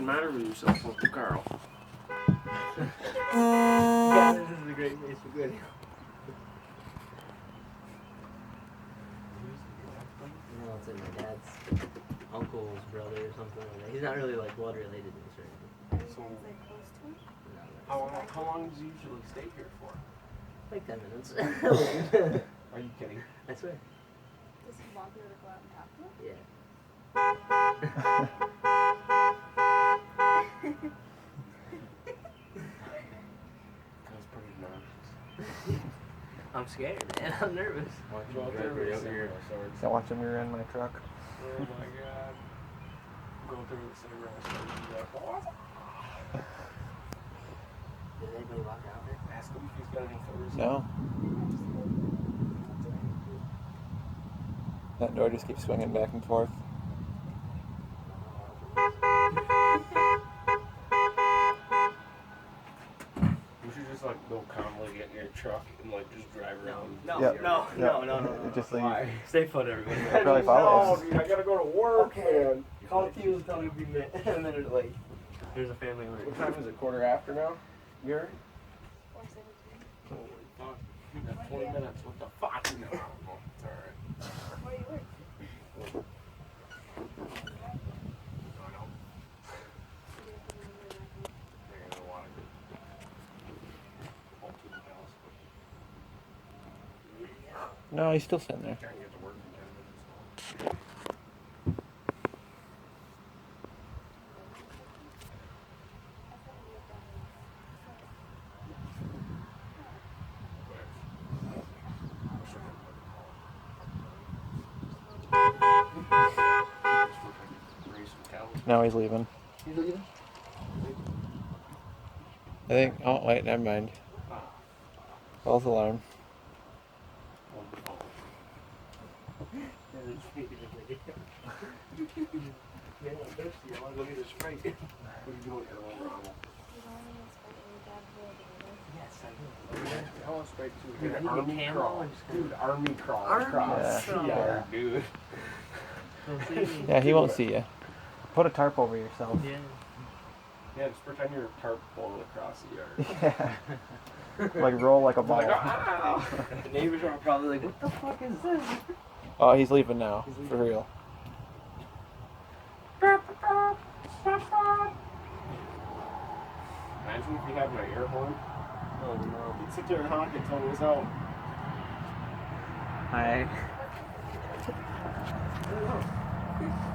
fucking matter with yourself, Uncle Carl? Yeah, this is a great place for good. No, it's like my dad's uncle's brother or something like that. He's not really like blood related to us or anything. So, Like close to it? No, how long does he usually stay here for? like 10 minutes. Are you kidding? I swear. Does he want you to go out and talk to him? Yeah. That's pretty nice. I'm scared, man. I'm nervous. Go out there with samurai swords. Can't watch him rear end my truck. Oh my god. Go out there with samurai swords and be like, what? Did anybody walk down there? Ask him if he's got any photos. No. That door just keeps swinging back and forth. We should just like go calmly get in your truck and like just drive around. No, Yep. no, Yep. no, no, no, no. Just leave. Why? Stay put, everybody. Probably follow us. No, dude, I gotta go to work, man. Call T was telling me a minute late. There's a family over What time is it? Quarter after now? Gary? 4:17. Holy fuck. You got 20 minutes. What the fuck? No, it's alright. Where you work? They're gonna want to home to the house. No, he's still sitting there. Trying to get to work in 10 minutes. Now he's leaving. He's leaving? I think. Oh, wait, never mind. False alarm. Yeah, I'm thirsty. I want to go get a Sprite. What are you doing here? You don't even expect your dad to do this. Yes, I do. I want Sprite too. Dude, I Get need an a army camo crawl. and just kinda- Dude, army crawl Army across. crawl. Yeah, dude. Don't see me. Yeah, he won't see you. Put a tarp over yourself. Yeah. Yeah, just pretend you're a tarp blowing across the yard. Yeah. Like roll like a ball. Like, ah! The neighbors are probably like, what the fuck is this? Oh, he's leaving now. He's leaving. For real. Imagine if you had my air horn. Oh no. You'd sit there and honk until it was out. Hi. Oh.